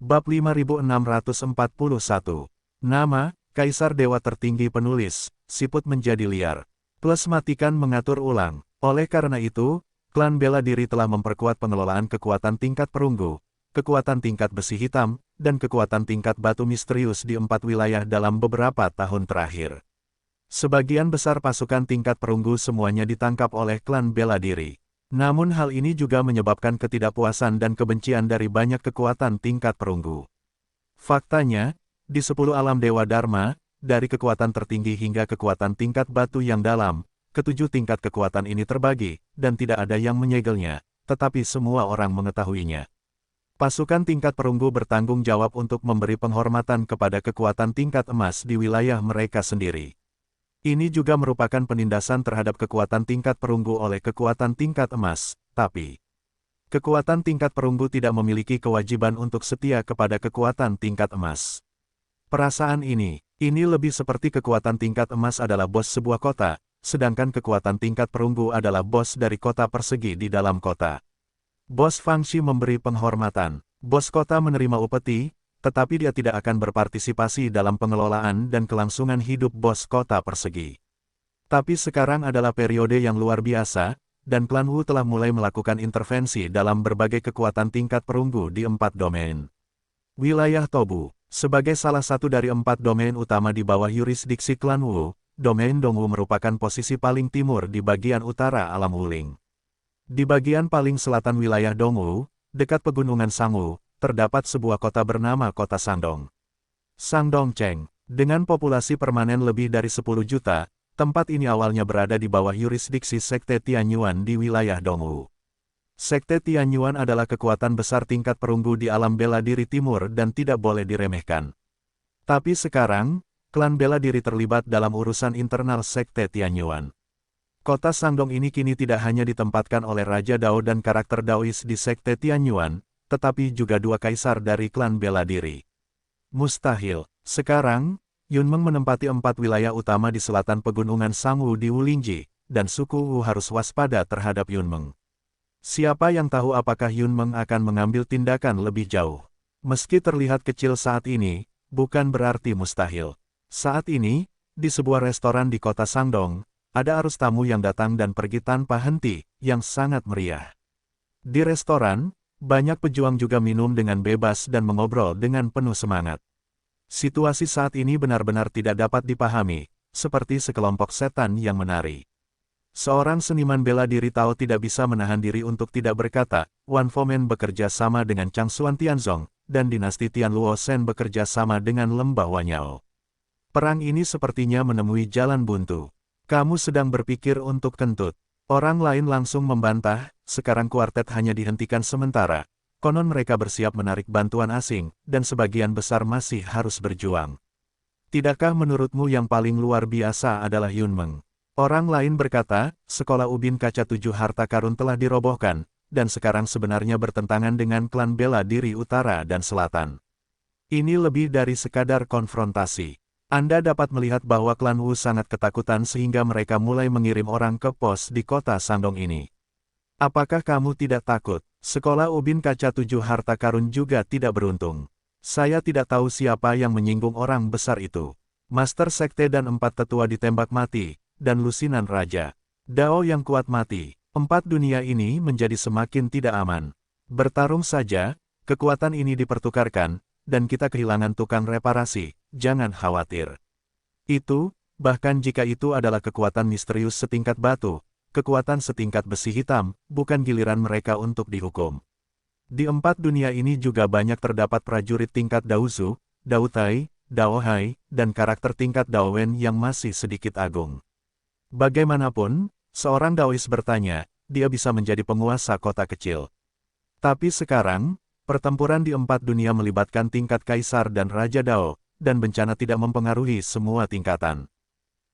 Bab 5641. Nama, Kaisar Dewa Tertinggi Penulis, Siput Menjadi Liar. Plus matikan mengatur ulang. Oleh karena itu, klan bela diri telah memperkuat pengelolaan kekuatan tingkat perunggu, kekuatan tingkat besi hitam, dan kekuatan tingkat batu misterius di 4 wilayah dalam beberapa tahun terakhir. Sebagian besar pasukan tingkat perunggu semuanya ditangkap oleh klan bela diri. Namun hal ini juga menyebabkan ketidakpuasan dan kebencian dari banyak kekuatan tingkat perunggu. Faktanya, di 10 alam Dewa Dharma, dari kekuatan tertinggi hingga kekuatan tingkat batu yang dalam, ketujuh tingkat kekuatan ini terbagi, dan tidak ada yang menyegelnya, tetapi semua orang mengetahuinya. Pasukan tingkat perunggu bertanggung jawab untuk memberi penghormatan kepada kekuatan tingkat emas di wilayah mereka sendiri. Ini juga merupakan penindasan terhadap kekuatan tingkat perunggu oleh kekuatan tingkat emas, tapi kekuatan tingkat perunggu tidak memiliki kewajiban untuk setia kepada kekuatan tingkat emas. Perasaan ini lebih seperti kekuatan tingkat emas adalah bos sebuah kota, sedangkan kekuatan tingkat perunggu adalah bos dari kota persegi di dalam kota. Bos Fangxi memberi penghormatan, bos kota menerima upeti, tetapi dia tidak akan berpartisipasi dalam pengelolaan dan kelangsungan hidup bos kota persegi. Tapi sekarang adalah periode yang luar biasa, dan klan Wu telah mulai melakukan intervensi dalam berbagai kekuatan tingkat perunggu di 4 domain. Wilayah Tobu, sebagai salah satu dari 4 domain utama di bawah yurisdiksi klan Wu, domain Dongwu merupakan posisi paling timur di bagian utara alam Wuling. Di bagian paling selatan wilayah Dongwu, dekat pegunungan Sangwu, terdapat sebuah kota bernama Kota Sangdong. Sangdongcheng, dengan populasi permanen lebih dari 10 juta, tempat ini awalnya berada di bawah yurisdiksi Sekte Tianyuan di wilayah Dongwu. Sekte Tianyuan adalah kekuatan besar tingkat perunggu di alam bela diri timur dan tidak boleh diremehkan. Tapi sekarang, klan bela diri terlibat dalam urusan internal Sekte Tianyuan. Kota Sangdong ini kini tidak hanya ditempatkan oleh Raja Dao dan karakter Daois di Sekte Tianyuan, tetapi juga 2 kaisar dari klan bela diri. Mustahil. Sekarang, Yunmeng menempati 4 wilayah utama di selatan pegunungan Sangwu di Wulingji, dan suku Wu harus waspada terhadap Yunmeng. Siapa yang tahu apakah Yunmeng akan mengambil tindakan lebih jauh. Meski terlihat kecil saat ini, bukan berarti mustahil. Saat ini, di sebuah restoran di kota Sangdong, ada arus tamu yang datang dan pergi tanpa henti, yang sangat meriah. Di restoran, banyak pejuang juga minum dengan bebas dan mengobrol dengan penuh semangat. Situasi saat ini benar-benar tidak dapat dipahami, seperti sekelompok setan yang menari. Seorang seniman bela diri Tao tidak bisa menahan diri untuk tidak berkata, Wan Fomen bekerja sama dengan Chang Xuan Tianzong, dan dinasti Tianluo Shen bekerja sama dengan Lembah Wanyao. Perang ini sepertinya menemui jalan buntu. Kamu sedang berpikir untuk kentut. Orang lain langsung membantah, sekarang kuartet hanya dihentikan sementara. Konon mereka bersiap menarik bantuan asing, dan sebagian besar masih harus berjuang. Tidakkah menurutmu yang paling luar biasa adalah Yunmeng? Orang lain berkata, sekolah ubin kaca 7 harta karun telah dirobohkan, dan sekarang sebenarnya bertentangan dengan klan bela diri utara dan selatan. Ini lebih dari sekadar konfrontasi. Anda dapat melihat bahwa klan Wu sangat ketakutan sehingga mereka mulai mengirim orang ke pos di kota Sangdong ini. Apakah kamu tidak takut? Sekolah ubin kaca 7 harta karun juga tidak beruntung. Saya tidak tahu siapa yang menyinggung orang besar itu. Master Sekte dan 4 tetua ditembak mati, dan lusinan raja. Dao yang kuat mati. 4 dunia ini menjadi semakin tidak aman. Bertarung saja, kekuatan ini dipertukarkan, dan kita kehilangan tukang reparasi. Jangan khawatir. Itu, bahkan jika itu adalah kekuatan misterius setingkat batu, kekuatan setingkat besi hitam, bukan giliran mereka untuk dihukum. Di 4 dunia ini juga banyak terdapat prajurit tingkat Daozu, Daotai, Daohai, dan karakter tingkat Daowen yang masih sedikit agung. Bagaimanapun, seorang Daois bertanya, dia bisa menjadi penguasa kota kecil. Tapi sekarang, pertempuran di 4 dunia melibatkan tingkat kaisar dan Raja Dao, dan bencana tidak mempengaruhi semua tingkatan.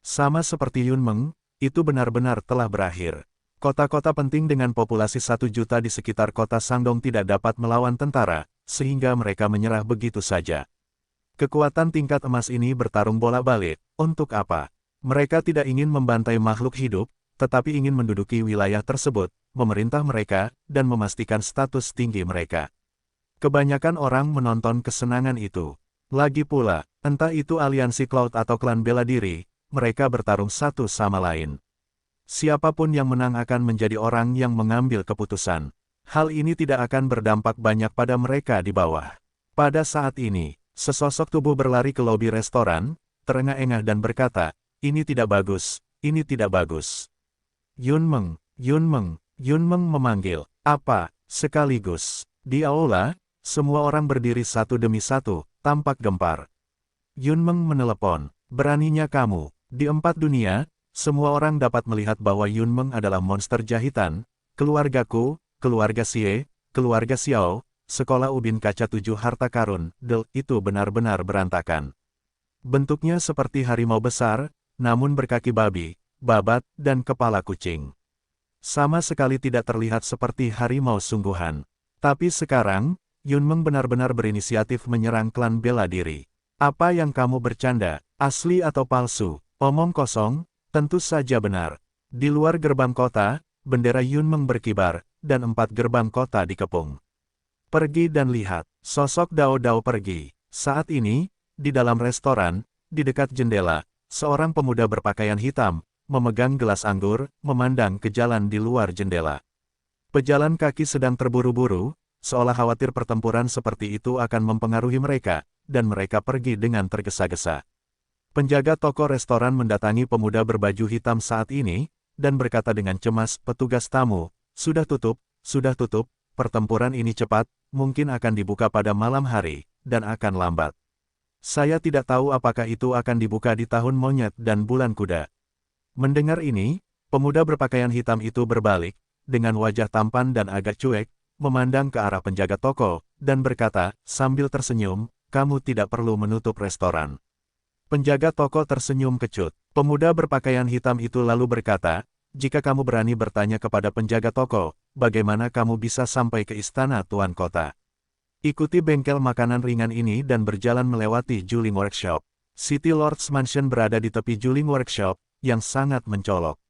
Sama seperti Yunmeng, itu benar-benar telah berakhir. Kota-kota penting dengan populasi 1 juta di sekitar kota Sangdong tidak dapat melawan tentara, sehingga mereka menyerah begitu saja. Kekuatan tingkat emas ini bertarung bolak-balik, untuk apa? Mereka tidak ingin membantai makhluk hidup, tetapi ingin menduduki wilayah tersebut, memerintah mereka, dan memastikan status tinggi mereka. Kebanyakan orang menonton kesenangan itu. Lagi pula, entah itu aliansi Cloud atau klan bela diri, mereka bertarung satu sama lain. Siapapun yang menang akan menjadi orang yang mengambil keputusan. Hal ini tidak akan berdampak banyak pada mereka di bawah. Pada saat ini, sesosok tubuh berlari ke lobi restoran, terengah-engah dan berkata, "Ini tidak bagus, ini tidak bagus." Yunmeng, Yunmeng, Yunmeng memanggil, "Apa?" Sekaligus. Di aula, semua orang berdiri satu demi satu, tampak gempar. Yunmeng menelepon, "Beraninya kamu." Di 4 dunia, semua orang dapat melihat bahwa Yunmeng adalah monster jahitan. "Keluargaku, keluarga Xie, keluarga Xiao, sekolah ubin kaca 7 harta karun, itu benar-benar berantakan." Bentuknya seperti harimau besar, namun berkaki babi, babat, dan kepala kucing. Sama sekali tidak terlihat seperti harimau sungguhan. Tapi sekarang, Yunmeng benar-benar berinisiatif menyerang klan bela diri. "Apa yang kamu bercanda, asli atau palsu?" "Omong kosong, tentu saja benar." Di luar gerbang kota, bendera Yunmeng berkibar, dan 4 gerbang kota dikepung. "Pergi dan lihat." Sosok Dao Dao pergi. Saat ini, di dalam restoran, di dekat jendela, seorang pemuda berpakaian hitam, memegang gelas anggur, memandang ke jalan di luar jendela. Pejalan kaki sedang terburu-buru, seolah khawatir pertempuran seperti itu akan mempengaruhi mereka, dan mereka pergi dengan tergesa-gesa. Penjaga toko restoran mendatangi pemuda berbaju hitam saat ini, dan berkata dengan cemas, "Petugas tamu, sudah tutup, pertempuran ini cepat, mungkin akan dibuka pada malam hari, dan akan lambat. Saya tidak tahu apakah itu akan dibuka di tahun monyet dan bulan kuda." Mendengar ini, pemuda berpakaian hitam itu berbalik, dengan wajah tampan dan agak cuek, memandang ke arah penjaga toko, dan berkata, sambil tersenyum, "Kamu tidak perlu menutup restoran." Penjaga toko tersenyum kecut. Pemuda berpakaian hitam itu lalu berkata, "Jika kamu berani bertanya kepada penjaga toko, bagaimana kamu bisa sampai ke istana Tuan Kota? Ikuti bengkel makanan ringan ini dan berjalan melewati Juling Workshop." City Lord's Mansion berada di tepi Juling Workshop, yang sangat mencolok.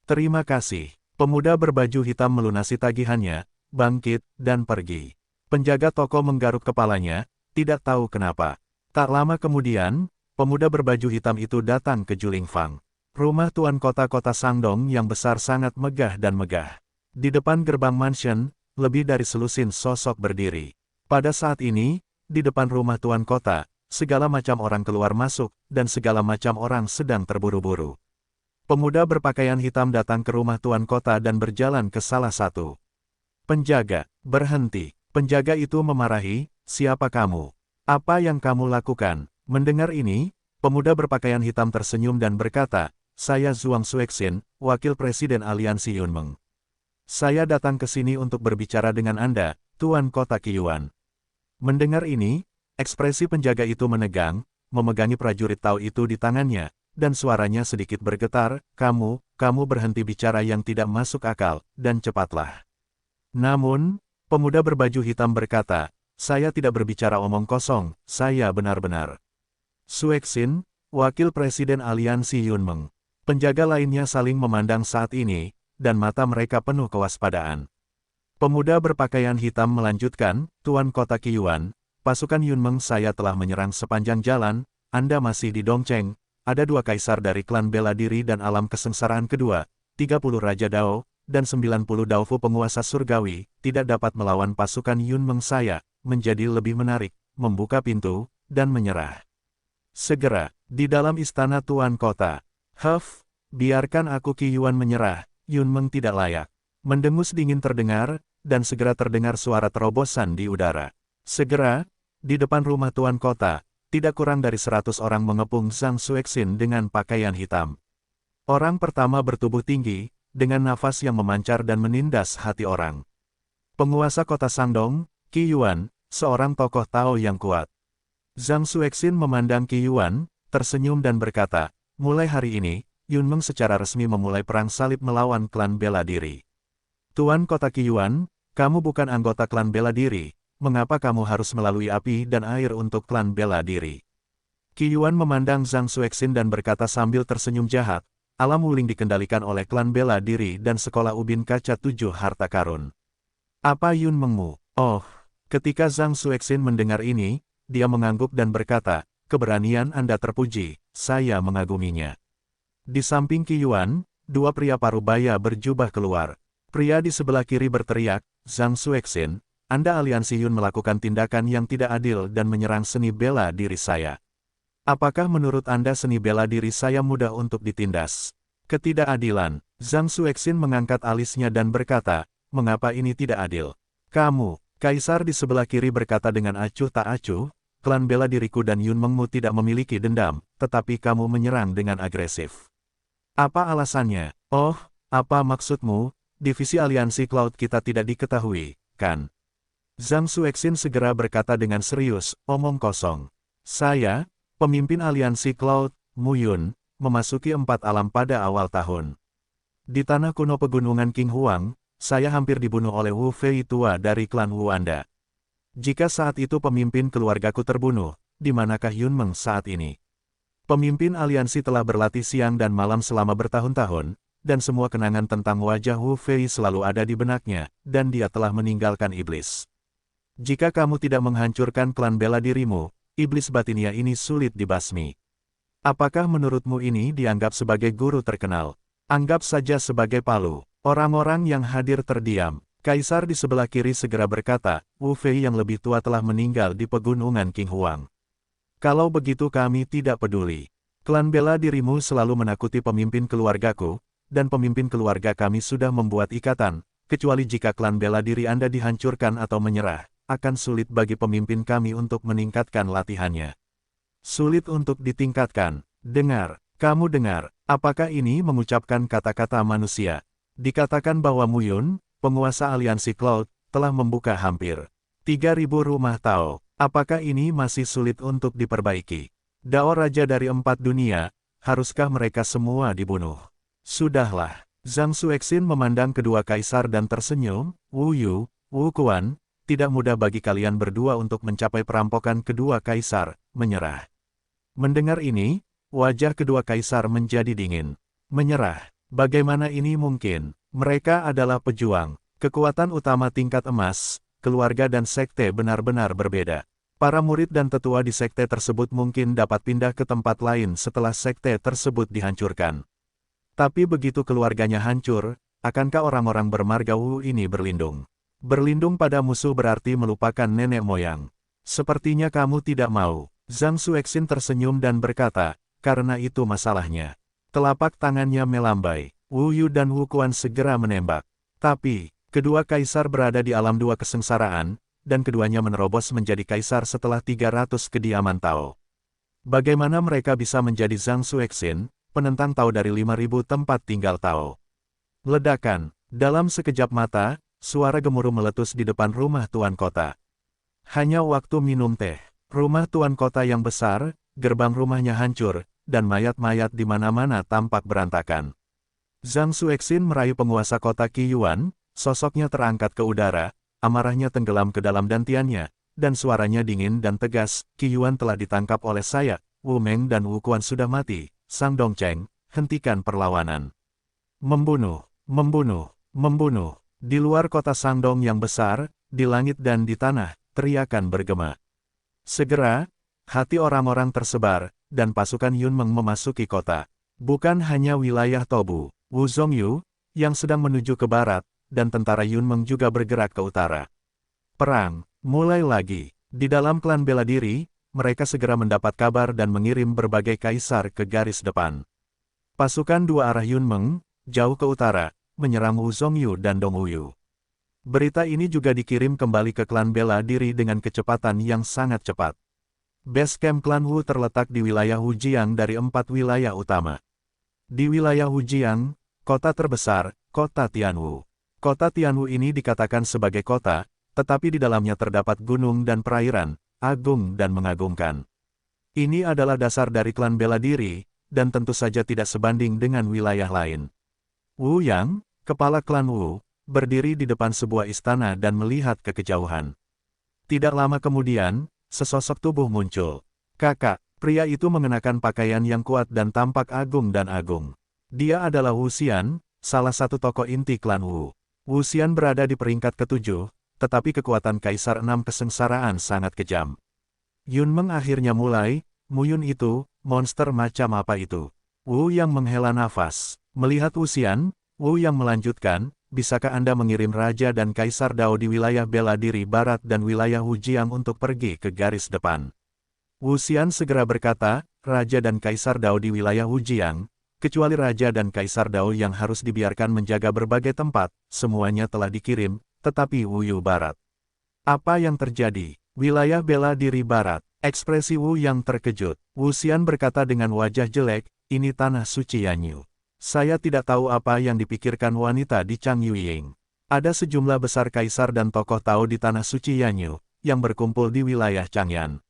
"Terima kasih." Pemuda berbaju hitam melunasi tagihannya, bangkit, dan pergi. Penjaga toko menggaruk kepalanya, tidak tahu kenapa. Tak lama kemudian, pemuda berbaju hitam itu datang ke Julingfang. Rumah Tuan Kota Sangdong yang besar sangat megah dan megah. Di depan gerbang mansion, lebih dari selusin sosok berdiri. Pada saat ini, di depan rumah Tuan Kota, segala macam orang keluar masuk, dan segala macam orang sedang terburu-buru. Pemuda berpakaian hitam datang ke rumah Tuan Kota dan berjalan ke salah satu. "Penjaga, berhenti." Penjaga itu memarahi, "Siapa kamu? Apa yang kamu lakukan?" Mendengar ini, pemuda berpakaian hitam tersenyum dan berkata, "Saya Zhuang Xuexin, wakil presiden aliansi Yunmeng. Saya datang ke sini untuk berbicara dengan Anda, Tuan Kota Qiyuan." Mendengar ini, ekspresi penjaga itu menegang, memegangi prajurit Tao itu di tangannya, dan suaranya sedikit bergetar, kamu berhenti bicara yang tidak masuk akal, dan cepatlah." Namun, pemuda berbaju hitam berkata, "Saya tidak berbicara omong kosong, saya benar-benar Xuexin, wakil presiden aliansi Yunmeng." Penjaga lainnya saling memandang saat ini, dan mata mereka penuh kewaspadaan. Pemuda berpakaian hitam melanjutkan, "Tuan Kota Qiyuan, pasukan Yunmeng saya telah menyerang sepanjang jalan, Anda masih di Dongcheng. Ada 2 kaisar dari klan bela diri dan alam kesengsaraan kedua, 30 Raja Dao, dan 90 Daofu penguasa surgawi, tidak dapat melawan pasukan Yunmeng saya, menjadi lebih menarik, membuka pintu, dan menyerah. Segera, di dalam istana Tuan Kota." Biarkan aku Qiyuan menyerah, Yunmeng tidak layak." Mendengus dingin terdengar, dan segera terdengar suara terobosan di udara. Segera, di depan rumah Tuan Kota, tidak kurang dari 100 orang mengepung Zhang Xuexin dengan pakaian hitam. Orang pertama bertubuh tinggi, dengan nafas yang memancar dan menindas hati orang. Penguasa kota Sangdong, Qiyuan, seorang tokoh Tao yang kuat. Zhang Xuexin memandang Qiyuan, tersenyum dan berkata, "Mulai hari ini, Yunmeng secara resmi memulai perang salib melawan klan bela diri. Tuan Kota Qiyuan, kamu bukan anggota klan bela diri. Mengapa kamu harus melalui api dan air untuk klan bela diri?" Qiyuan memandang Zhang Xuexin dan berkata sambil tersenyum jahat, "Alam Wuling dikendalikan oleh klan bela diri dan sekolah ubin kaca 7 harta karun. Apa Yunmengmu?" "Oh, Ketika Zhang Xuexin mendengar ini, dia mengangguk dan berkata, keberanian Anda terpuji, saya mengaguminya. Di samping Qi Yuan, dua pria parubaya berjubah keluar. Pria di sebelah kiri berteriak, Zhang Xuexin, Anda aliansi Yun melakukan tindakan yang tidak adil dan menyerang seni bela diri saya. Apakah menurut Anda seni bela diri saya mudah untuk ditindas? Ketidakadilan. Zhang Xuexin mengangkat alisnya dan berkata, mengapa ini tidak adil? Kamu, Kaisar di sebelah kiri berkata dengan acuh tak acuh, klan bela diriku dan Yun Mengmu tidak memiliki dendam, tetapi kamu menyerang dengan agresif. Apa alasannya? Oh, apa maksudmu? Divisi aliansi Cloud kita tidak diketahui, kan? Zhang Xuexin segera berkata dengan serius, omong kosong. Saya, pemimpin aliansi Cloud, Mu Yun, memasuki 4 alam pada awal tahun. Di tanah kuno pegunungan King Huang, saya hampir dibunuh oleh Wu Fei tua dari klan Wu Anda. Jika saat itu pemimpin keluargaku terbunuh, di manakah Yun Meng saat ini? Pemimpin aliansi telah berlatih siang dan malam selama bertahun-tahun, dan semua kenangan tentang wajah Wu Fei selalu ada di benaknya, dan dia telah meninggalkan iblis. Jika kamu tidak menghancurkan klan bela dirimu, iblis batinia ini sulit dibasmi. Apakah menurutmu ini dianggap sebagai guru terkenal? Anggap saja sebagai palu. Orang-orang yang hadir terdiam. Kaisar di sebelah kiri segera berkata, Wu Fei yang lebih tua telah meninggal di pegunungan King Huang. Kalau begitu kami tidak peduli. Klan bela dirimu selalu menakuti pemimpin keluargaku, dan pemimpin keluarga kami sudah membuat ikatan, kecuali jika klan bela diri Anda dihancurkan atau menyerah, akan sulit bagi pemimpin kami untuk meningkatkan latihannya. Sulit untuk ditingkatkan. Dengar, kamu dengar, apakah ini mengucapkan kata-kata manusia? Dikatakan bahwa Mu Yun, penguasa aliansi Cloud, telah membuka hampir 3.000 rumah Tao. Apakah ini masih sulit untuk diperbaiki? Dao Raja dari 4 dunia, haruskah mereka semua dibunuh? Sudahlah. Zhang Xuexin memandang kedua kaisar dan tersenyum, Wu Yu, Wu Quan, tidak mudah bagi kalian berdua untuk mencapai perampokan kedua kaisar, menyerah. Mendengar ini, wajah kedua kaisar menjadi dingin. Menyerah. Bagaimana ini mungkin? Mereka adalah pejuang. Kekuatan utama tingkat emas, keluarga dan sekte benar-benar berbeda. Para murid dan tetua di sekte tersebut mungkin dapat pindah ke tempat lain setelah sekte tersebut dihancurkan. Tapi begitu keluarganya hancur, akankah orang-orang bermarga Wu ini berlindung? Berlindung pada musuh berarti melupakan nenek moyang. Sepertinya kamu tidak mau. Zhang Xuexin tersenyum dan berkata, karena itu masalahnya. Telapak tangannya melambai. Wu Yu dan Wu Quan segera menembak. Tapi, kedua kaisar berada di alam dua kesengsaraan, dan keduanya menerobos menjadi kaisar setelah 300 kediaman Tao. Bagaimana mereka bisa menjadi Zhang Xuexin, penentang Tao dari 5.000 tempat tinggal Tao? Ledakan. Dalam sekejap mata, suara gemuruh meletus di depan rumah tuan kota. Hanya waktu minum teh. Rumah tuan kota yang besar, gerbang rumahnya hancur, dan mayat-mayat di mana-mana tampak berantakan. Zhang Xuexin merayu penguasa kota Qi Yuan, sosoknya terangkat ke udara, amarahnya tenggelam ke dalam dantiannya, dan suaranya dingin dan tegas, Qi Yuan telah ditangkap oleh saya, Wu Meng dan Wu Quan sudah mati, Sang Dongcheng, hentikan perlawanan. Membunuh, membunuh, membunuh. Di luar kota Sangdong yang besar, di langit dan di tanah, teriakan bergema. Segera, hati orang-orang tersebar, dan pasukan Yun Meng memasuki kota. Bukan hanya wilayah Tobu, Wu Zongyu, yang sedang menuju ke barat, dan tentara Yun Meng juga bergerak ke utara. Perang, mulai lagi. Di dalam klan bela diri, mereka segera mendapat kabar dan mengirim berbagai kaisar ke garis depan. Pasukan dua arah Yun Meng, jauh ke utara, menyerang Wu Zongyu dan Dong Wuyu. Berita ini juga dikirim kembali ke klan bela diri dengan kecepatan yang sangat cepat. Base camp klan Wu terletak di wilayah Wujiang dari 4 wilayah utama. Di wilayah Wujiang, kota terbesar, kota Tianwu. Kota Tianwu ini dikatakan sebagai kota, tetapi di dalamnya terdapat gunung dan perairan, agung dan mengagumkan. Ini adalah dasar dari klan bela diri, dan tentu saja tidak sebanding dengan wilayah lain. Wu Yang, kepala klan Wu, berdiri di depan sebuah istana dan melihat ke kejauhan. Tidak lama kemudian, sesosok tubuh muncul. Kakak, pria itu mengenakan pakaian yang kuat dan tampak agung dan agung. Dia adalah Wu Xian, salah satu tokoh inti klan Wu. Wu Xian berada di peringkat ke-7, tetapi kekuatan Kaisar Enam Kesengsaraan sangat kejam. Yunmeng akhirnya mulai, Muyun itu, monster macam apa itu? Wu Yang menghela nafas. Melihat Wu Xian, Wu Yang melanjutkan, bisakah Anda mengirim Raja dan Kaisar Dao di wilayah bela diri Barat dan wilayah Wujiang untuk pergi ke garis depan? Wu Xian segera berkata, Raja dan Kaisar Dao di wilayah Wujiang, kecuali Raja dan Kaisar Dao yang harus dibiarkan menjaga berbagai tempat, semuanya telah dikirim, tetapi Wuyu Barat. Apa yang terjadi? Wilayah bela diri Barat. Ekspresi Wu Yang terkejut. Wu Xian berkata dengan wajah jelek, ini tanah suci Yanyu. Saya tidak tahu apa yang dipikirkan wanita di Changyuying. Ada sejumlah besar kaisar dan tokoh Tao di tanah suci Yanyu, yang berkumpul di wilayah Changyan.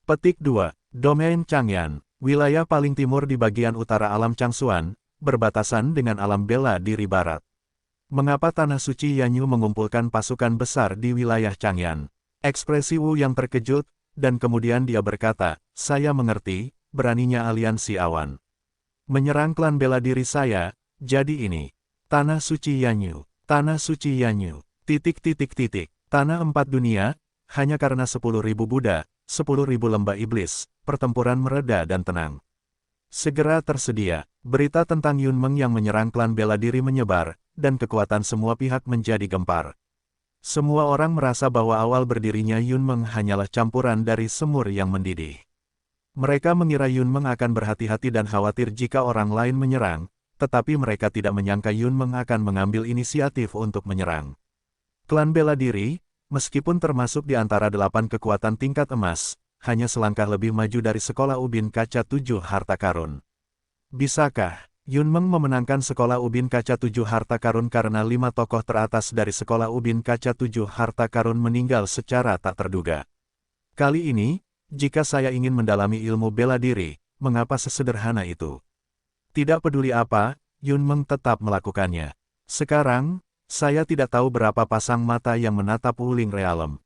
Petik 2. Domain Changyan, wilayah paling timur di bagian utara alam Changsuan, berbatasan dengan alam bela diri Barat. Mengapa tanah suci Yanyu mengumpulkan pasukan besar di wilayah Changyan? Ekspresi Wu Yang terkejut, dan kemudian dia berkata, saya mengerti, beraninya aliansi awan menyerang klan bela diri saya, jadi ini. Tanah suci Yanyu, tanah suci Yanyu, tanah empat dunia, hanya karena 10.000 Buddha, 10.000 lembah iblis, pertempuran mereda dan tenang. Segera tersedia, berita tentang Yunmeng yang menyerang klan bela diri menyebar, dan kekuatan semua pihak menjadi gempar. Semua orang merasa bahwa awal berdirinya Yunmeng hanyalah campuran dari semur yang mendidih. Mereka mengira Yunmeng akan berhati-hati dan khawatir jika orang lain menyerang, tetapi mereka tidak menyangka Yunmeng akan mengambil inisiatif untuk menyerang. Klan bela diri, meskipun termasuk di antara 8 kekuatan tingkat emas, hanya selangkah lebih maju dari sekolah ubin kaca 7 harta karun. Bisakah Yunmeng memenangkan sekolah ubin kaca 7 harta karun karena 5 tokoh teratas dari sekolah ubin kaca 7 harta karun meninggal secara tak terduga? Kali ini, jika saya ingin mendalami ilmu bela diri, mengapa sesederhana itu? Tidak peduli apa, Yunmeng tetap melakukannya. Sekarang, saya tidak tahu berapa pasang mata yang menatap Wuling Realem.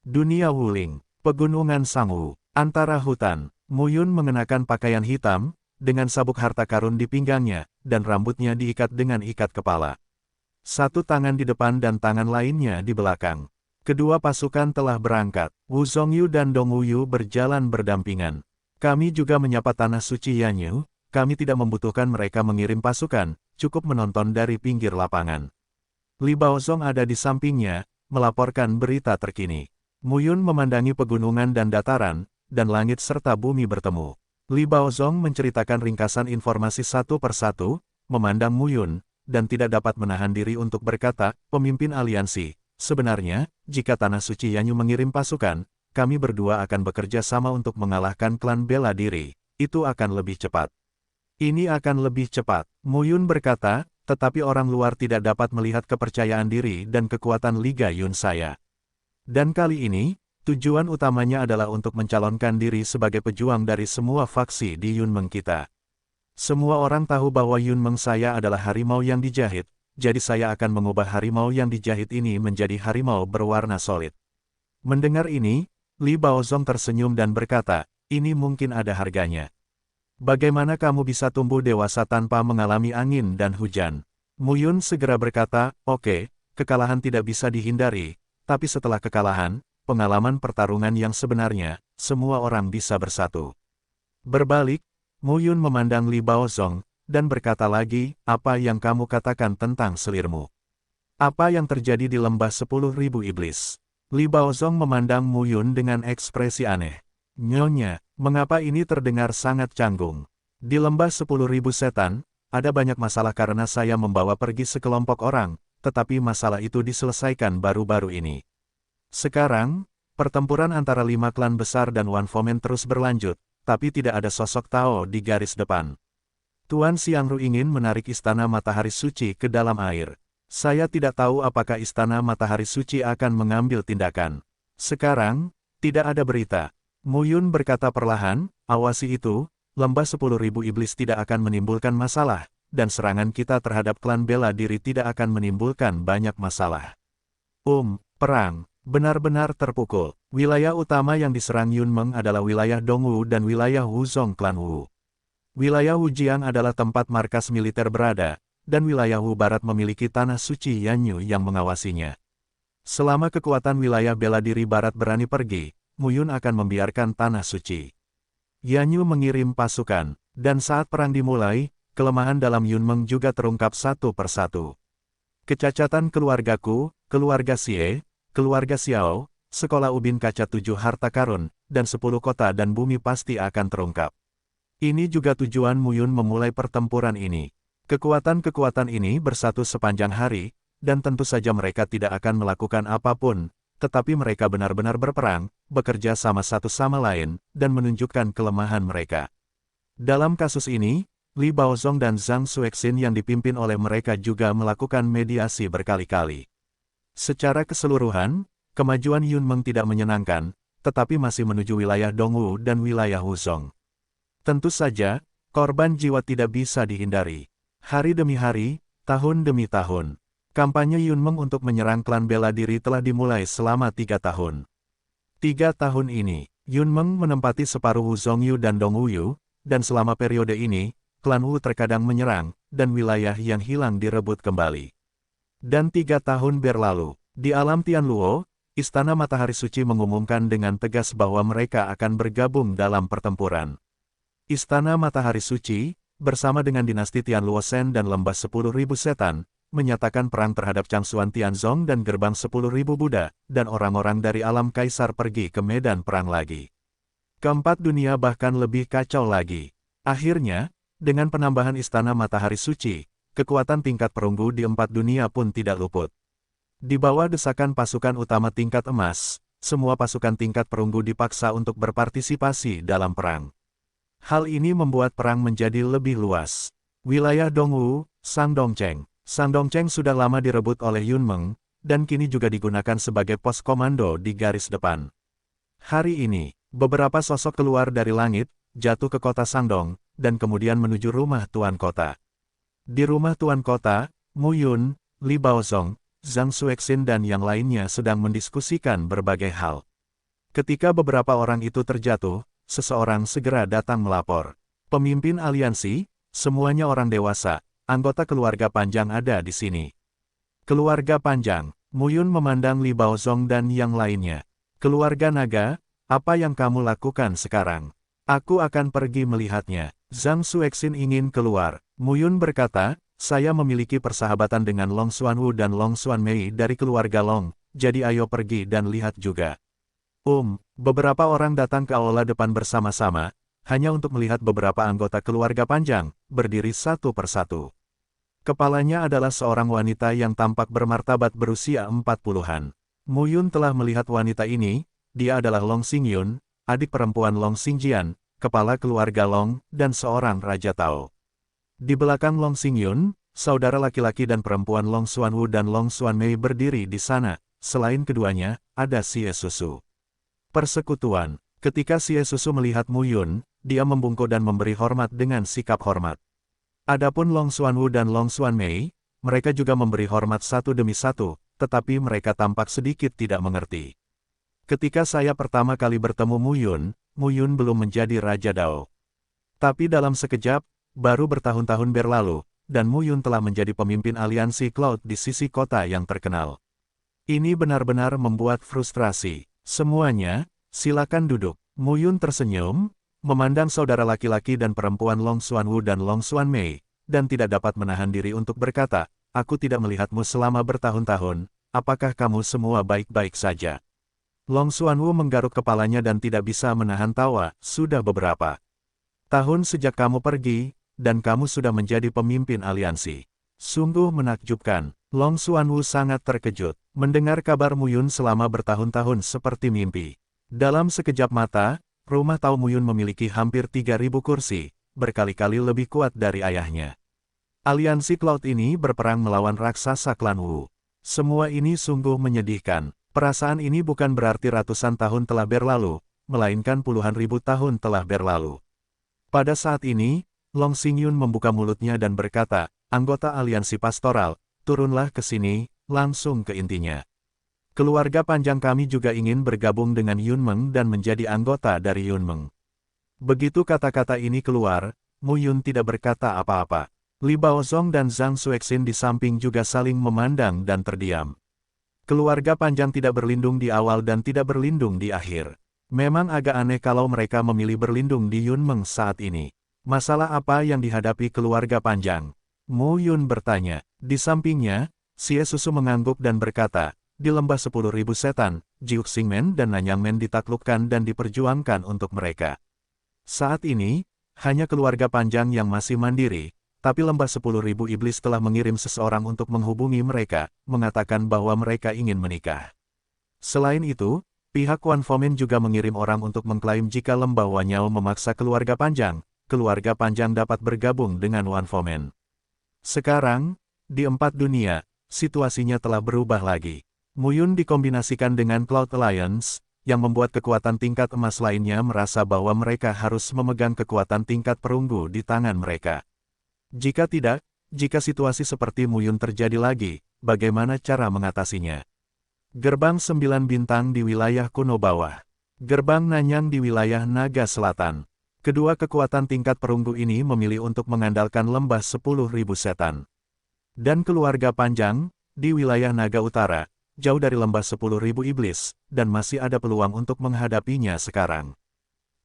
Dunia Wuling, pegunungan Sangwu, antara hutan, Muyun mengenakan pakaian hitam, dengan sabuk harta karun di pinggangnya, dan rambutnya diikat dengan ikat kepala. Satu tangan di depan dan tangan lainnya di belakang. Kedua pasukan telah berangkat. Wu Zongyu dan Dong Wuyu berjalan berdampingan. Kami juga menyapa tanah suci Yanyu, kami tidak membutuhkan mereka mengirim pasukan, cukup menonton dari pinggir lapangan. Li Baozong ada di sampingnya, melaporkan berita terkini. Muyun memandangi pegunungan dan dataran, dan langit serta bumi bertemu. Li Baozong menceritakan ringkasan informasi satu persatu, memandang Muyun, dan tidak dapat menahan diri untuk berkata, pemimpin aliansi, sebenarnya, jika tanah suci Yanyu mengirim pasukan, kami berdua akan bekerja sama untuk mengalahkan klan bela diri, itu akan lebih cepat. Ini akan lebih cepat, Muyun berkata, tetapi orang luar tidak dapat melihat kepercayaan diri dan kekuatan Liga Yun saya. Dan kali ini, tujuan utamanya adalah untuk mencalonkan diri sebagai pejuang dari semua faksi di Yunmeng kita. Semua orang tahu bahwa Yunmeng saya adalah harimau yang dijahit, jadi saya akan mengubah harimau yang dijahit ini menjadi harimau berwarna solid. Mendengar ini, Li Baozong tersenyum dan berkata, ini mungkin ada harganya. Bagaimana kamu bisa tumbuh dewasa tanpa mengalami angin dan hujan? Muyun segera berkata, oke, kekalahan tidak bisa dihindari, tapi setelah kekalahan, pengalaman pertarungan yang sebenarnya, semua orang bisa bersatu. Berbalik, Muyun memandang Li Baozong, dan berkata lagi, apa yang kamu katakan tentang selirmu? Apa yang terjadi di lembah 10.000 iblis? Li Baozong memandang Muyun dengan ekspresi aneh. Nyonya, mengapa ini terdengar sangat canggung? Di lembah 10.000 setan, ada banyak masalah karena saya membawa pergi sekelompok orang, tetapi masalah itu diselesaikan baru-baru ini. Sekarang, pertempuran antara 5 klan besar dan Wan Fomen terus berlanjut, tapi tidak ada sosok Tao di garis depan. Tuan Xiangru ingin menarik Istana Matahari Suci ke dalam air. Saya tidak tahu apakah Istana Matahari Suci akan mengambil tindakan. Sekarang, tidak ada berita. Muyun berkata perlahan, awasi itu, lembah 10.000 iblis tidak akan menimbulkan masalah, dan serangan kita terhadap klan bela diri tidak akan menimbulkan banyak masalah. Perang benar-benar terpukul. Wilayah utama yang diserang Yunmeng adalah wilayah Dongwu dan wilayah Wuzong klan Wu. Wilayah Wujiang adalah tempat markas militer berada, dan wilayah Wu Barat memiliki tanah suci Yanyu yang mengawasinya. Selama kekuatan wilayah bela diri barat berani pergi, Mu Yun akan membiarkan tanah suci. Yanyu mengirim pasukan, dan saat perang dimulai, kelemahan dalam Yunmeng juga terungkap satu persatu. Kecacatan keluargaku, keluarga Xie, keluarga Xiao, sekolah ubin kaca 7 harta karun, dan 10 kota dan bumi pasti akan terungkap. Ini juga tujuan Mu Yun memulai pertempuran ini. Kekuatan-kekuatan ini bersatu sepanjang hari, dan tentu saja mereka tidak akan melakukan apapun, tetapi mereka benar-benar berperang, bekerja sama satu sama lain, dan menunjukkan kelemahan mereka. Dalam kasus ini, Li Baozong dan Zhang Xuexin yang dipimpin oleh mereka juga melakukan mediasi berkali-kali. Secara keseluruhan, kemajuan Yunmeng tidak menyenangkan, tetapi masih menuju wilayah Dongwu dan wilayah Wuzhong. Tentu saja, korban jiwa tidak bisa dihindari. Hari demi hari, tahun demi tahun. Kampanye Yunmeng untuk menyerang klan bela diri telah dimulai selama 3 tahun. 3 tahun ini, Yunmeng menempati separuh Wuzhongyu dan Dongwuyu, dan selama periode ini, klan Wu terkadang menyerang, dan wilayah yang hilang direbut kembali. Dan 3 tahun berlalu, di alam Tianluo, Istana Matahari Suci mengumumkan dengan tegas bahwa mereka akan bergabung dalam pertempuran. Istana Matahari Suci, bersama dengan dinasti Tianluo Shen dan Lembah 10.000 Setan, menyatakan perang terhadap Changsuan Tianzong dan Gerbang 10.000 Buddha, dan orang-orang dari alam kaisar pergi ke medan perang lagi. Keempat dunia bahkan lebih kacau lagi. Akhirnya, dengan penambahan Istana Matahari Suci, kekuatan tingkat perunggu di 4 dunia pun tidak luput. Di bawah desakan pasukan utama tingkat emas, semua pasukan tingkat perunggu dipaksa untuk berpartisipasi dalam perang. Hal ini membuat perang menjadi lebih luas. Wilayah Dongwu, Sangdongcheng. Sangdongcheng sudah lama direbut oleh Yunmeng, dan kini juga digunakan sebagai pos komando di garis depan. Hari ini, beberapa sosok keluar dari langit, jatuh ke kota Sangdong, dan kemudian menuju rumah tuan kota. Di rumah tuan kota, Mu Yun, Li Baozong, Zhang Xuexin dan yang lainnya sedang mendiskusikan berbagai hal. Ketika beberapa orang itu terjatuh, seseorang segera datang melapor. Pemimpin aliansi, semuanya orang dewasa, anggota keluarga panjang ada di sini. Keluarga panjang, Mu Yun memandang Li Baozong dan yang lainnya. Keluarga naga, apa yang kamu lakukan sekarang? Aku akan pergi melihatnya. Zhang Xuexin ingin keluar. Mu Yun berkata, saya memiliki persahabatan dengan Long Xuanwu dan Long Xuanmei dari keluarga Long, jadi ayo pergi dan lihat juga. Beberapa orang datang ke aula depan bersama-sama, hanya untuk melihat beberapa anggota keluarga panjang, berdiri satu persatu. Kepalanya adalah seorang wanita yang tampak bermartabat berusia 40-an. Mu Yun telah melihat wanita ini, dia adalah Long Xingyun, adik perempuan Long Xingjian, kepala keluarga Long, dan seorang Raja Tao. Di belakang Long Xingyun, saudara laki-laki dan perempuan Long Xuanwu dan Long Xuanmei berdiri di sana, selain keduanya, ada Xie Susu. Persekutuan. Ketika Xie Susu melihat Mu Yun, dia membungkuk dan memberi hormat dengan sikap hormat. Adapun Long Xuanwu dan Long Xuanmei, mereka juga memberi hormat satu demi satu, tetapi mereka tampak sedikit tidak mengerti. Ketika saya pertama kali bertemu Mu Yun belum menjadi Raja Dao. Tapi dalam sekejap, baru bertahun-tahun berlalu, dan Mu Yun telah menjadi pemimpin aliansi Cloud di sisi kota yang terkenal. Ini benar-benar membuat frustrasi. Semuanya, silakan duduk. Mu Yun tersenyum, memandang saudara laki-laki dan perempuan Long Xuanwu dan Long Xuanmei, dan tidak dapat menahan diri untuk berkata, aku tidak melihatmu selama bertahun-tahun, apakah kamu semua baik-baik saja? Long Xuanwu menggaruk kepalanya dan tidak bisa menahan tawa, sudah beberapa tahun sejak kamu pergi, dan kamu sudah menjadi pemimpin aliansi. Sungguh menakjubkan. Long Xuanwu sangat terkejut, mendengar kabar Mu Yun selama bertahun-tahun seperti mimpi. Dalam sekejap mata, rumah Tao Mu Yun memiliki hampir 3.000 kursi, berkali-kali lebih kuat dari ayahnya. Aliansi Cloud ini berperang melawan raksasa klan Wu. Semua ini sungguh menyedihkan. Perasaan ini bukan berarti ratusan tahun telah berlalu, melainkan puluhan ribu tahun telah berlalu. Pada saat ini, Long Xingyun membuka mulutnya dan berkata, anggota aliansi pastoral, turunlah ke sini, langsung ke intinya. Keluarga panjang kami juga ingin bergabung dengan Yunmeng dan menjadi anggota dari Yunmeng. Begitu kata-kata ini keluar, Mu Yun tidak berkata apa-apa. Li Baozong dan Zhang Xuexin di samping juga saling memandang dan terdiam. Keluarga panjang tidak berlindung di awal dan tidak berlindung di akhir. Memang agak aneh kalau mereka memilih berlindung di Yunmeng saat ini. Masalah apa yang dihadapi keluarga panjang? Mu Yun bertanya. Di sampingnya, Xie Susu mengangguk dan berkata, di lembah 10.000 setan, Jiuk Xingmen dan Nanyangmen ditaklukkan dan diperjuangkan untuk mereka. Saat ini, hanya keluarga panjang yang masih mandiri, tapi lembah 10.000 iblis telah mengirim seseorang untuk menghubungi mereka, mengatakan bahwa mereka ingin menikah. Selain itu, pihak Wan Fomen juga mengirim orang untuk mengklaim jika lembah Wanyao memaksa keluarga panjang dapat bergabung dengan Wan Fomen. Sekarang, di 4 dunia, situasinya telah berubah lagi. Muyun dikombinasikan dengan Cloud Alliance, yang membuat kekuatan tingkat emas lainnya merasa bahwa mereka harus memegang kekuatan tingkat perunggu di tangan mereka. Jika tidak, jika situasi seperti Muyun terjadi lagi, bagaimana cara mengatasinya? Gerbang 9 bintang di wilayah kuno bawah. Gerbang Nanyang di wilayah Naga Selatan. Kedua kekuatan tingkat perunggu ini memilih untuk mengandalkan lembah 10.000 setan. Dan keluarga panjang, di wilayah Naga Utara, jauh dari lembah 10.000 iblis, dan masih ada peluang untuk menghadapinya sekarang.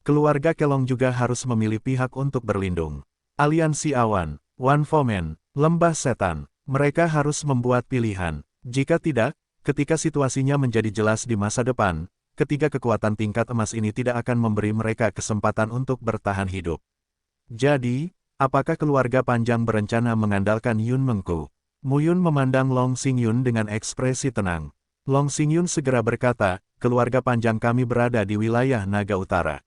Keluarga Kelong juga harus memilih pihak untuk berlindung. Aliansi Awan, Wan Fomen, Lembah Setan, mereka harus membuat pilihan. Jika tidak, ketika situasinya menjadi jelas di masa depan, ketiga kekuatan tingkat emas ini tidak akan memberi mereka kesempatan untuk bertahan hidup. Jadi, apakah keluarga panjang berencana mengandalkan Yun Mengku? Muyun memandang Long Xingyun dengan ekspresi tenang. Long Xingyun segera berkata, keluarga panjang kami berada di wilayah Naga Utara.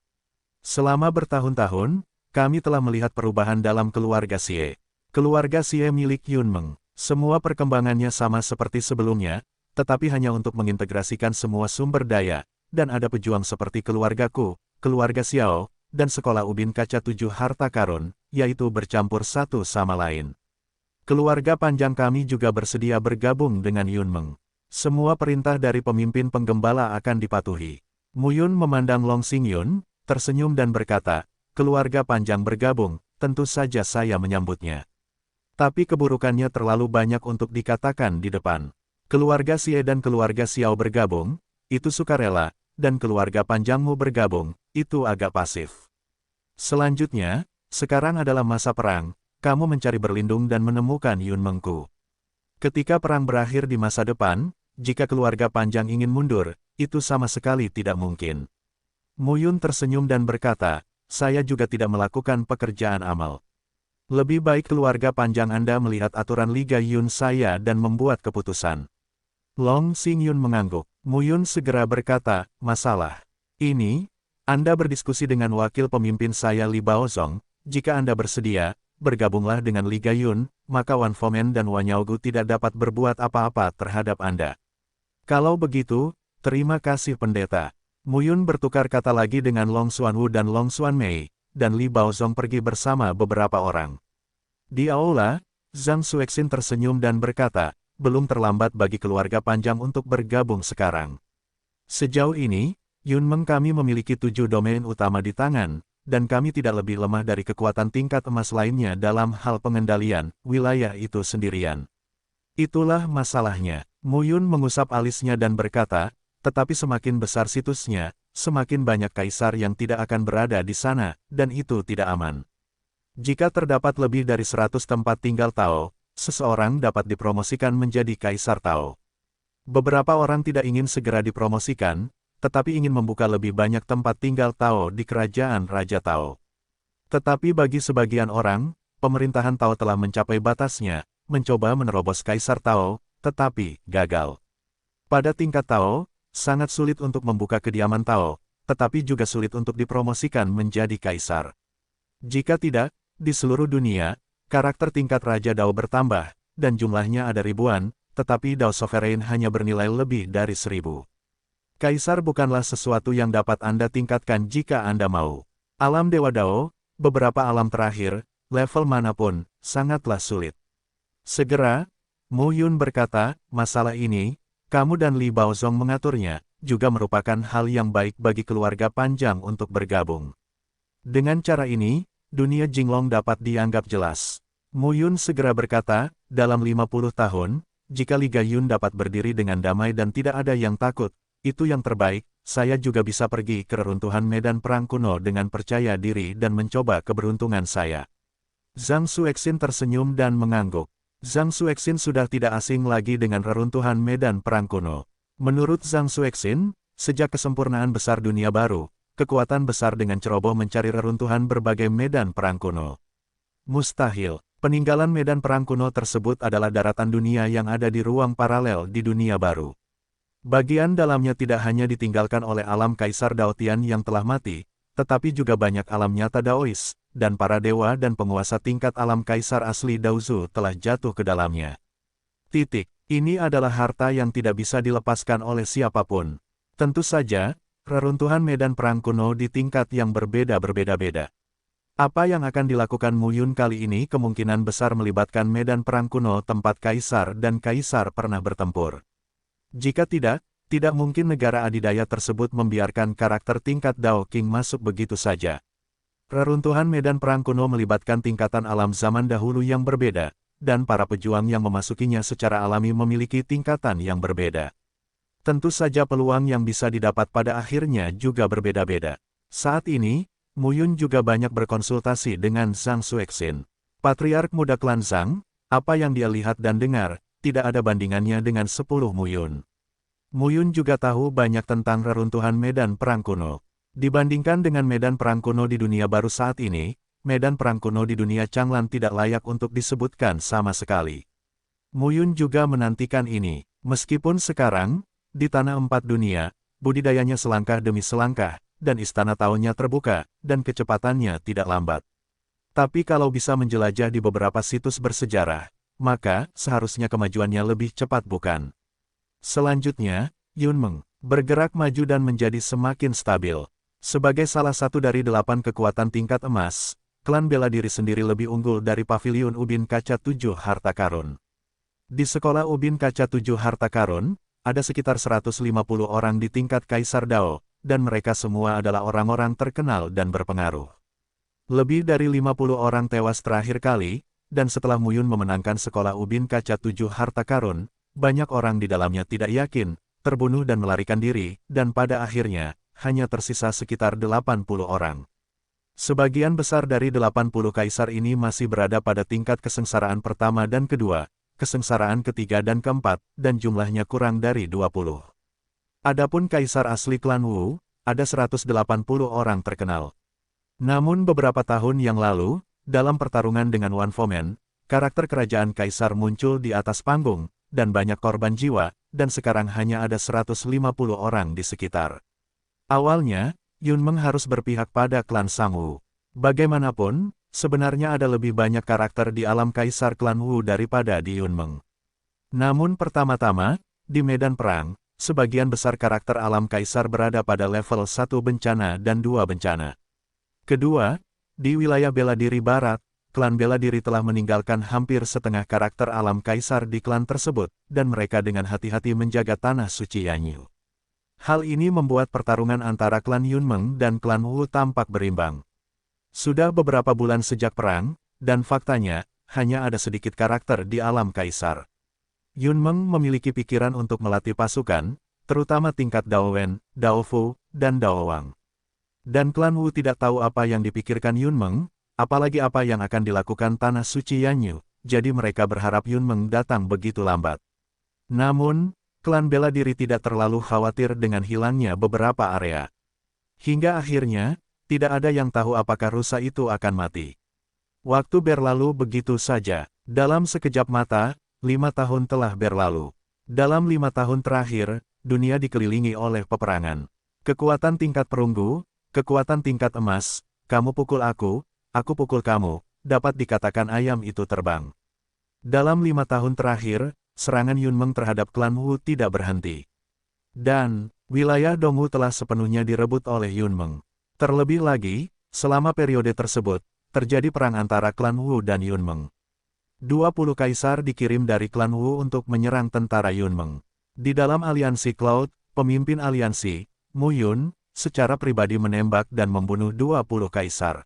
Selama bertahun-tahun, kami telah melihat perubahan dalam keluarga Xie. Keluarga Xie milik Yunmeng. Semua perkembangannya sama seperti sebelumnya, tetapi hanya untuk mengintegrasikan semua sumber daya, dan ada pejuang seperti keluargaku, keluarga Xiao, dan sekolah ubin kaca 7 harta karun, yaitu bercampur satu sama lain. Keluarga panjang kami juga bersedia bergabung dengan Yunmeng. Semua perintah dari pemimpin penggembala akan dipatuhi. Muyun memandang Long Xingyun, tersenyum dan berkata, keluarga panjang bergabung, tentu saja saya menyambutnya. Tapi keburukannya terlalu banyak untuk dikatakan di depan. Keluarga Xie dan keluarga Xiao bergabung, itu sukarela, dan keluarga panjangmu bergabung, itu agak pasif. Selanjutnya, sekarang adalah masa perang, kamu mencari berlindung dan menemukan Yunmengku. Ketika perang berakhir di masa depan, jika keluarga panjang ingin mundur, itu sama sekali tidak mungkin. Muyun tersenyum dan berkata, saya juga tidak melakukan pekerjaan amal. Lebih baik keluarga panjang Anda melihat aturan Liga Yun saya dan membuat keputusan. Long Xingyun mengangguk. Muyun segera berkata, masalah ini, Anda berdiskusi dengan wakil pemimpin saya Li Baozong, jika Anda bersedia, bergabunglah dengan Liga Yun, maka Wan Fomen dan Wanyaogu tidak dapat berbuat apa-apa terhadap Anda. Kalau begitu, terima kasih pendeta. Muyun bertukar kata lagi dengan Long Xuanwu dan Long Xuanmei, dan Li Baozong pergi bersama beberapa orang. Di aula, Zhang Xuexin tersenyum dan berkata, belum terlambat bagi keluarga panjang untuk bergabung sekarang. Sejauh ini, Yunmeng kami memiliki 7 domain utama di tangan, dan kami tidak lebih lemah dari kekuatan tingkat emas lainnya dalam hal pengendalian wilayah itu sendirian. Itulah masalahnya. Muyun mengusap alisnya dan berkata, tetapi semakin besar situsnya, semakin banyak kaisar yang tidak akan berada di sana, dan itu tidak aman. Jika terdapat lebih dari 100 tempat tinggal Tao, seseorang dapat dipromosikan menjadi kaisar Tao. Beberapa orang tidak ingin segera dipromosikan, tetapi ingin membuka lebih banyak tempat tinggal Tao di kerajaan Raja Tao. Tetapi bagi sebagian orang, pemerintahan Tao telah mencapai batasnya, mencoba menerobos kaisar Tao, tetapi gagal. Pada tingkat Tao, sangat sulit untuk membuka kediaman Tao, tetapi juga sulit untuk dipromosikan menjadi kaisar. Jika tidak, di seluruh dunia, karakter tingkat Raja Dao bertambah, dan jumlahnya ada ribuan, tetapi Dao Sovereign hanya bernilai lebih dari 1000. Kaisar bukanlah sesuatu yang dapat Anda tingkatkan jika Anda mau. Alam Dewa Dao, beberapa alam terakhir, level manapun, sangatlah sulit. Segera, Mu Yun berkata, masalah ini, kamu dan Li Baozong mengaturnya, juga merupakan hal yang baik bagi keluarga panjang untuk bergabung. Dengan cara ini, dunia Jinglong dapat dianggap jelas. Mu Yun segera berkata, dalam 50 tahun, jika Liga Yun dapat berdiri dengan damai dan tidak ada yang takut, itu yang terbaik. Saya juga bisa pergi ke reruntuhan medan perang kuno dengan percaya diri dan mencoba keberuntungan saya. Zhang Xuexin tersenyum dan mengangguk. Zhang Xuexin sudah tidak asing lagi dengan reruntuhan medan perang kuno. Menurut Zhang Xuexin, sejak kesempurnaan besar dunia baru, kekuatan besar dengan ceroboh mencari reruntuhan berbagai medan perang kuno. Mustahil, peninggalan medan perang kuno tersebut adalah daratan dunia yang ada di ruang paralel di dunia baru. Bagian dalamnya tidak hanya ditinggalkan oleh alam Kaisar Daotian yang telah mati, tetapi juga banyak alam nyata Daois, dan para dewa dan penguasa tingkat alam Kaisar asli Daozu telah jatuh ke dalamnya. Ini adalah harta yang tidak bisa dilepaskan oleh siapapun. Tentu saja, reruntuhan medan perang kuno di tingkat yang berbeda-beda. Apa yang akan dilakukan Mu Yun kali ini kemungkinan besar melibatkan medan perang kuno tempat Kaisar dan Kaisar pernah bertempur. Jika tidak mungkin negara adidaya tersebut membiarkan karakter tingkat Dao King masuk begitu saja. Reruntuhan medan perang kuno melibatkan tingkatan alam zaman dahulu yang berbeda, dan para pejuang yang memasukinya secara alami memiliki tingkatan yang berbeda. Tentu saja peluang yang bisa didapat pada akhirnya juga berbeda-beda. Saat ini, Mu Yun juga banyak berkonsultasi dengan Zhang Xuexin. Patriark muda klan Zhang, apa yang dia lihat dan dengar, tidak ada bandingannya dengan 10 Mu Yun. Mu Yun juga tahu banyak tentang reruntuhan medan perang kuno. Dibandingkan dengan medan perang kuno di dunia baru saat ini, medan perang kuno di dunia Changlan tidak layak untuk disebutkan sama sekali. Mu Yun juga menantikan ini. Meskipun sekarang, di Tanah Empat Dunia, budidayanya selangkah demi selangkah, dan istana tahunnya terbuka, dan kecepatannya tidak lambat. Tapi kalau bisa menjelajah di beberapa situs bersejarah, maka seharusnya kemajuannya lebih cepat bukan? Selanjutnya, Yun Meng bergerak maju dan menjadi semakin stabil. Sebagai salah satu dari 8 kekuatan tingkat emas, klan bela diri sendiri lebih unggul dari Paviliun Ubin Kaca 7 Harta Karun. Di sekolah Ubin Kaca 7 Harta Karun, ada sekitar 150 orang di tingkat Kaisar Dao, dan mereka semua adalah orang-orang terkenal dan berpengaruh. Lebih dari 50 orang tewas terakhir kali, dan setelah Mu Yun memenangkan sekolah Ubin Kaca 7 Harta Karun, banyak orang di dalamnya tidak yakin, terbunuh dan melarikan diri, dan pada akhirnya, hanya tersisa sekitar 80 orang. Sebagian besar dari 80 kaisar ini masih berada pada tingkat kesengsaraan pertama dan kedua, kesengsaraan ketiga dan keempat, dan jumlahnya kurang dari 20. Adapun kaisar asli klan Wu, ada 180 orang terkenal. Namun beberapa tahun yang lalu, dalam pertarungan dengan Wan Fomen, karakter kerajaan kaisar muncul di atas panggung, dan banyak korban jiwa, dan sekarang hanya ada 150 orang di sekitar. Awalnya, Yun Meng harus berpihak pada klan Sang Wu. Bagaimanapun, sebenarnya ada lebih banyak karakter di alam kaisar klan Wu daripada di Yun Meng. Namun pertama-tama, di medan perang, sebagian besar karakter alam kaisar berada pada level 1 bencana dan 2 bencana. Kedua, di wilayah bela diri barat, klan bela diri telah meninggalkan hampir setengah karakter alam kaisar di klan tersebut, dan mereka dengan hati-hati menjaga tanah suci Yanyu. Hal ini membuat pertarungan antara klan Yun Meng dan klan Wu tampak berimbang. Sudah beberapa bulan sejak perang, dan faktanya, hanya ada sedikit karakter di alam kaisar. Yun Meng memiliki pikiran untuk melatih pasukan, terutama tingkat Dao Wen, Dao Fu, dan Dao Wang. Dan klan Wu tidak tahu apa yang dipikirkan Yun Meng, apalagi apa yang akan dilakukan tanah suci Yanyu, jadi mereka berharap Yun Meng datang begitu lambat. Namun, klan bela diri tidak terlalu khawatir dengan hilangnya beberapa area. Hingga akhirnya, tidak ada yang tahu apakah rusa itu akan mati. Waktu berlalu begitu saja. Dalam sekejap mata, 5 tahun telah berlalu. Dalam 5 tahun terakhir, dunia dikelilingi oleh peperangan. Kekuatan tingkat perunggu, kekuatan tingkat emas, kamu pukul aku pukul kamu, dapat dikatakan ayam itu terbang. Dalam 5 tahun terakhir, serangan Yun Meng terhadap klan Wu tidak berhenti. Dan, wilayah Dongwu telah sepenuhnya direbut oleh Yun Meng. Terlebih lagi, selama periode tersebut, terjadi perang antara klan Wu dan Yun Meng. 20 kaisar dikirim dari klan Wu untuk menyerang tentara Yun Meng. Di dalam aliansi Cloud, pemimpin aliansi, Mu Yun, secara pribadi menembak dan membunuh 20 kaisar.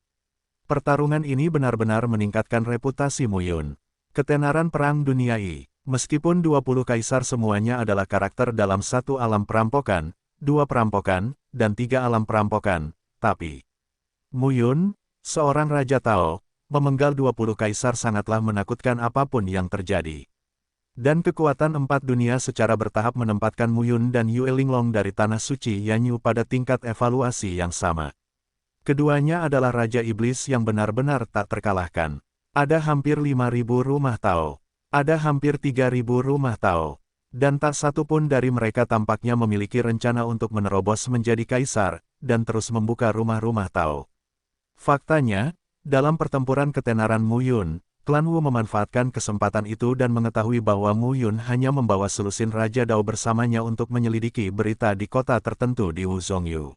Pertarungan ini benar-benar meningkatkan reputasi Mu Yun. Ketenaran Perang Dunia I. Meskipun 20 kaisar semuanya adalah karakter dalam satu alam perampokan, 2 perampokan, dan 3 alam perampokan, tapi Mu Yun, seorang Raja Tao, memenggal 20 kaisar sangatlah menakutkan apapun yang terjadi. Dan kekuatan 4 dunia secara bertahap menempatkan Mu Yun dan Yue Linglong dari Tanah Suci Yanyu pada tingkat evaluasi yang sama. Keduanya adalah Raja Iblis yang benar-benar tak terkalahkan. Ada hampir 5.000 rumah Tao. Ada hampir 3.000 rumah Tao. Dan tak satu pun dari mereka tampaknya memiliki rencana untuk menerobos menjadi kaisar, dan terus membuka rumah-rumah Tao. Faktanya, dalam pertempuran ketenaran Mu Yun, klan Wu memanfaatkan kesempatan itu dan mengetahui bahwa Mu Yun hanya membawa selusin Raja Dao bersamanya untuk menyelidiki berita di kota tertentu di Wuzhongyu.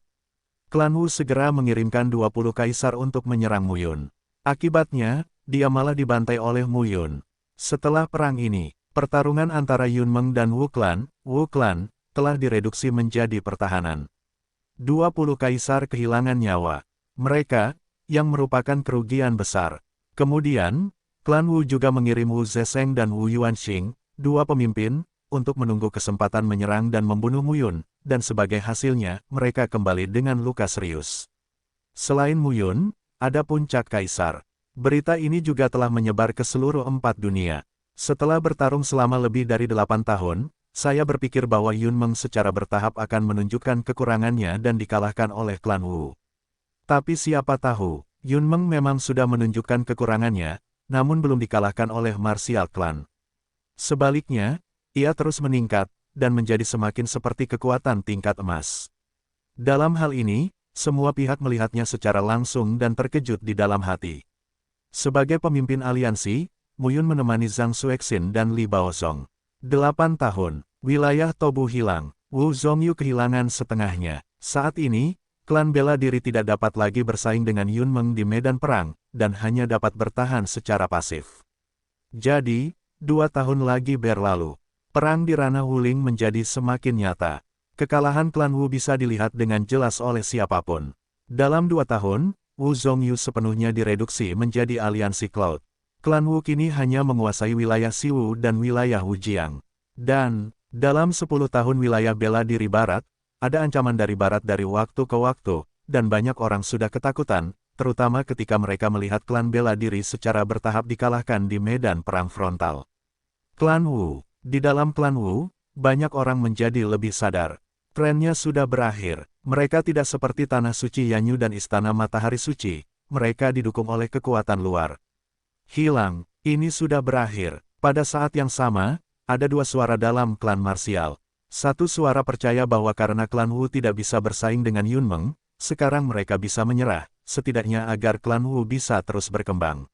Klan Wu segera mengirimkan 20 kaisar untuk menyerang Mu Yun. Akibatnya, dia malah dibantai oleh Mu Yun. Setelah perang ini, pertarungan antara Yun Meng dan Wu Clan telah direduksi menjadi pertahanan. 20 kaisar kehilangan nyawa. Mereka, yang merupakan kerugian besar. Kemudian, klan Wu juga mengirim Wu Zesheng dan Wu Yuanxing, 2 pemimpin, untuk menunggu kesempatan menyerang dan membunuh Mu Yun, dan sebagai hasilnya, mereka kembali dengan luka serius. Selain Mu Yun, ada puncak kaisar. Berita ini juga telah menyebar ke seluruh 4 dunia. Setelah bertarung selama lebih dari 8 tahun, saya berpikir bahwa Yun Meng secara bertahap akan menunjukkan kekurangannya dan dikalahkan oleh klan Wu. Tapi siapa tahu, Yun Meng memang sudah menunjukkan kekurangannya, namun belum dikalahkan oleh Martial Clan. Sebaliknya, ia terus meningkat, dan menjadi semakin seperti kekuatan tingkat emas. Dalam hal ini, semua pihak melihatnya secara langsung dan terkejut di dalam hati. Sebagai pemimpin aliansi, Mu Yun menemani Zhang Xuexin dan Li Baozong. 8 tahun, wilayah Tobu hilang, Wuzhongyu kehilangan setengahnya. Saat ini, klan bela diri tidak dapat lagi bersaing dengan Yun Meng di medan perang, dan hanya dapat bertahan secara pasif. Jadi, 2 tahun lagi berlalu. Perang di ranah Wuling menjadi semakin nyata. Kekalahan klan Wu bisa dilihat dengan jelas oleh siapapun. Dalam 2 tahun, Wuzhongyu sepenuhnya direduksi menjadi aliansi Cloud. Klan Wu kini hanya menguasai wilayah Siwu dan wilayah Wujiang. Dan, dalam 10 tahun wilayah bela diri barat, ada ancaman dari barat dari waktu ke waktu, dan banyak orang sudah ketakutan, terutama ketika mereka melihat klan bela diri secara bertahap dikalahkan di medan perang frontal. Klan Wu. Di dalam klan Wu, banyak orang menjadi lebih sadar. Trennya sudah berakhir. Mereka tidak seperti Tanah Suci Yanyu dan Istana Matahari Suci. Mereka didukung oleh kekuatan luar. Hilang. Ini sudah berakhir. Pada saat yang sama, ada 2 suara dalam klan marsial. Satu suara percaya bahwa karena klan Wu tidak bisa bersaing dengan Yun Meng, sekarang mereka bisa menyerah, setidaknya agar klan Wu bisa terus berkembang.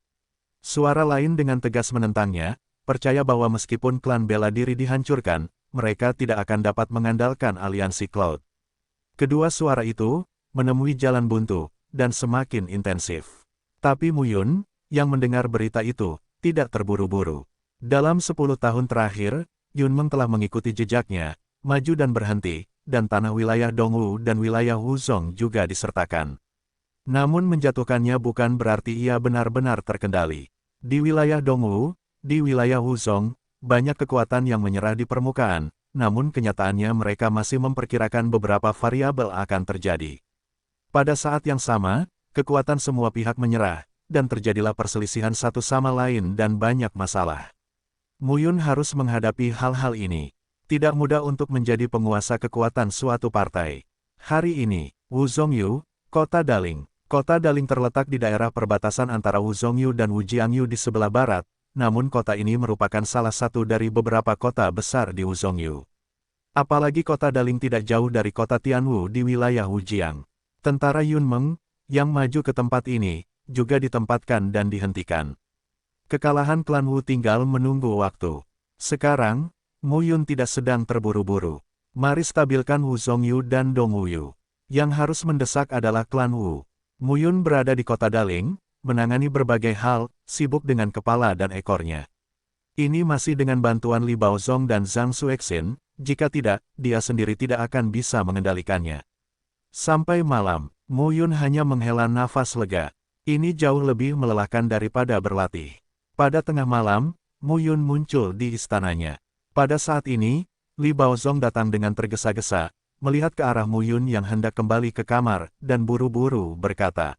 Suara lain dengan tegas menentangnya, percaya bahwa meskipun klan bela diri dihancurkan, mereka tidak akan dapat mengandalkan aliansi Cloud. Kedua suara itu, menemui jalan buntu, dan semakin intensif. Tapi Mu Yun, yang mendengar berita itu, tidak terburu-buru. Dalam 10 tahun terakhir, Yun Meng telah mengikuti jejaknya, maju dan berhenti, dan tanah wilayah Dongwu dan wilayah Wuzhong juga disertakan. Namun menjatuhkannya bukan berarti ia benar-benar terkendali. Di wilayah Dongwu, di wilayah Wuzhong, banyak kekuatan yang menyerah di permukaan, namun kenyataannya mereka masih memperkirakan beberapa variabel akan terjadi. Pada saat yang sama, kekuatan semua pihak menyerah, dan terjadilah perselisihan satu sama lain dan banyak masalah. Mu Yun harus menghadapi hal-hal ini. Tidak mudah untuk menjadi penguasa kekuatan suatu partai. Hari ini, Wuzhongyu, Kota Daling. Kota Daling terletak di daerah perbatasan antara Wuzhongyu dan Wujiangyu di sebelah barat, namun kota ini merupakan salah satu dari beberapa kota besar di Wuzhongyu. Apalagi kota Daling tidak jauh dari kota Tianwu di wilayah Wujiang. Tentara Yun Meng, yang maju ke tempat ini, juga ditempatkan dan dihentikan. Kekalahan klan Wu tinggal menunggu waktu. Sekarang, Mu Yun tidak sedang terburu-buru. Mari stabilkan Wuzhongyu dan Dongwu. Yang harus mendesak adalah klan Wu. Mu Yun berada di kota Daling, menangani berbagai hal, sibuk dengan kepala dan ekornya. Ini masih dengan bantuan Li Baozong dan Zhang Xuexin, jika tidak, dia sendiri tidak akan bisa mengendalikannya. Sampai malam, Mu Yun hanya menghela nafas lega. Ini jauh lebih melelahkan daripada berlatih. Pada tengah malam, Mu Yun muncul di istananya. Pada saat ini, Li Baozong datang dengan tergesa-gesa, melihat ke arah Mu Yun yang hendak kembali ke kamar, dan buru-buru berkata,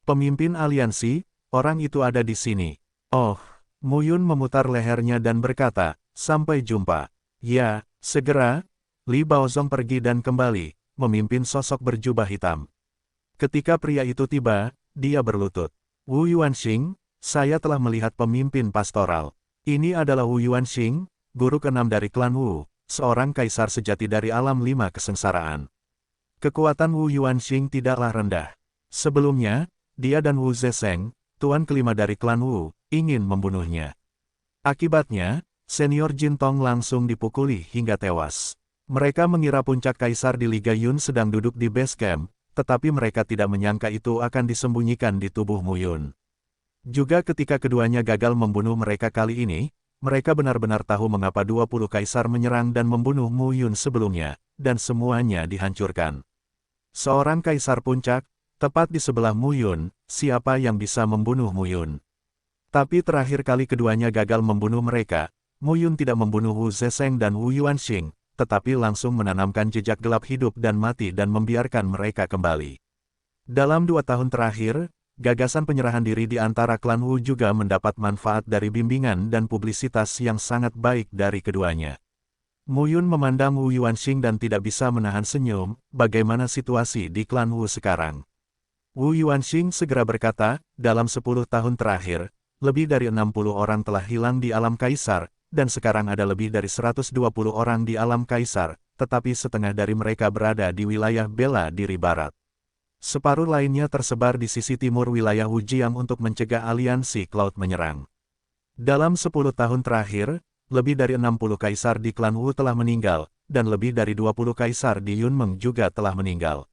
"Pemimpin aliansi, orang itu ada di sini." "Oh." Mu Yun memutar lehernya dan berkata, "Sampai jumpa." "Ya, segera." Li Baozong pergi dan kembali, memimpin sosok berjubah hitam. Ketika pria itu tiba, dia berlutut. "Wu Yuanxing, saya telah melihat pemimpin pastoral. Ini adalah Wu Yuanxing, guru keenam dari klan Wu, seorang kaisar sejati dari alam lima kesengsaraan." Kekuatan Wu Yuanxing tidaklah rendah. Sebelumnya, dia dan Wu Zesheng, tuan kelima dari klan Wu, ingin membunuhnya. Akibatnya, senior Jin Tong langsung dipukuli hingga tewas. Mereka mengira puncak kaisar di Liga Yun sedang duduk di base camp, tetapi mereka tidak menyangka itu akan disembunyikan di tubuh Mu Yun. Juga ketika keduanya gagal membunuh mereka kali ini, mereka benar-benar tahu mengapa 20 kaisar menyerang dan membunuh Mu Yun sebelumnya, dan semuanya dihancurkan. Seorang kaisar puncak, tepat di sebelah Mu Yun, siapa yang bisa membunuh Mu Yun? Tapi terakhir kali keduanya gagal membunuh mereka, Mu Yun tidak membunuh Wu Zesheng dan Wu Yuanxing, tetapi langsung menanamkan jejak gelap hidup dan mati dan membiarkan mereka kembali. Dalam 2 tahun terakhir, gagasan penyerahan diri di antara klan Wu juga mendapat manfaat dari bimbingan dan publisitas yang sangat baik dari keduanya. Mu Yun memandang Wu Yuanxing dan tidak bisa menahan senyum, bagaimana situasi di klan Wu sekarang. Wu Yuanxing segera berkata, dalam 10 tahun terakhir, lebih dari 60 orang telah hilang di alam kaisar, dan sekarang ada lebih dari 120 orang di alam kaisar, tetapi setengah dari mereka berada di wilayah bela diri barat. Separuh lainnya tersebar di sisi timur wilayah Wujiang untuk mencegah aliansi Cloud menyerang. Dalam 10 tahun terakhir, lebih dari 60 kaisar di klan Wu telah meninggal, dan lebih dari 20 kaisar di Yunmeng juga telah meninggal.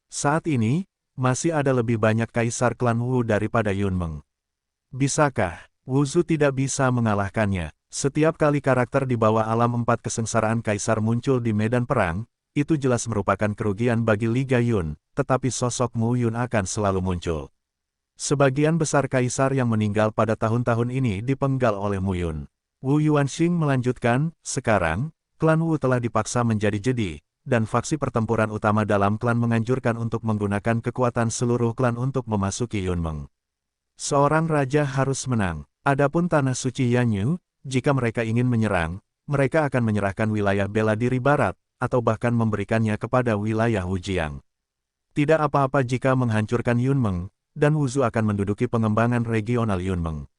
Saat ini, masih ada lebih banyak kaisar klan Wu daripada Yunmeng. Bisakah Wuzu tidak bisa mengalahkannya? Setiap kali karakter di bawah alam 4 kesengsaraan kaisar muncul di medan perang, itu jelas merupakan kerugian bagi Liga Yun, tetapi sosok Mu Yun akan selalu muncul. Sebagian besar kaisar yang meninggal pada tahun-tahun ini dipenggal oleh Mu Yun. Wu Yuanxing melanjutkan, sekarang, klan Wu telah dipaksa menjadi jedi, dan faksi pertempuran utama dalam klan menganjurkan untuk menggunakan kekuatan seluruh klan untuk memasuki Yunmeng. Seorang raja harus menang. Adapun tanah suci Yanyu, jika mereka ingin menyerang, mereka akan menyerahkan wilayah bela diri barat, atau bahkan memberikannya kepada wilayah Wujiang. Tidak apa-apa jika menghancurkan Yunmeng, dan Wuzu akan menduduki pengembangan regional Yunmeng.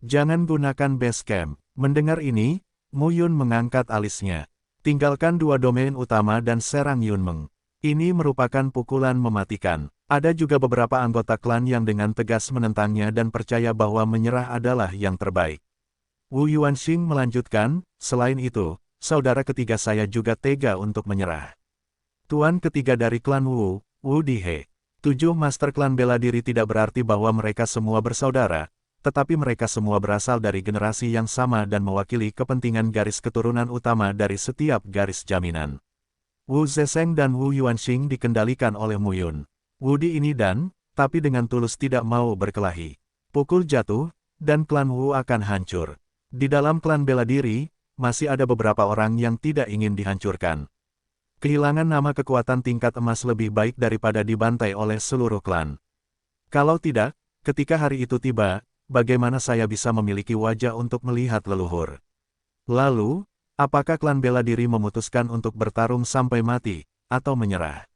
Jangan gunakan base camp. Mendengar ini, Mu Yun mengangkat alisnya. Tinggalkan 2 domain utama dan serang Yunmeng. Ini merupakan pukulan mematikan. Ada juga beberapa anggota klan yang dengan tegas menentangnya dan percaya bahwa menyerah adalah yang terbaik. Wu Yuanxing melanjutkan, selain itu, saudara ketiga saya juga tega untuk menyerah. Tuan ketiga dari klan Wu, Wu Dihe. 7 master klan bela diri tidak berarti bahwa mereka semua bersaudara, tetapi mereka semua berasal dari generasi yang sama dan mewakili kepentingan garis keturunan utama dari setiap garis jaminan. Wu Zesheng dan Wu Yuanxing dikendalikan oleh Mu Yun. Wu Di ini tapi dengan tulus tidak mau berkelahi. Pukul jatuh, dan klan Wu akan hancur. Di dalam klan bela diri, masih ada beberapa orang yang tidak ingin dihancurkan. Kehilangan nama kekuatan tingkat emas lebih baik daripada dibantai oleh seluruh klan. Kalau tidak, ketika hari itu tiba, bagaimana saya bisa memiliki wajah untuk melihat leluhur? Lalu, apakah klan bela diri memutuskan untuk bertarung sampai mati, atau menyerah?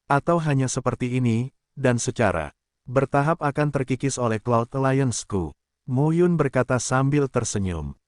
Atau hanya seperti ini, dan secara bertahap akan terkikis oleh Cloud Alliance-ku? Mu Yun berkata sambil tersenyum.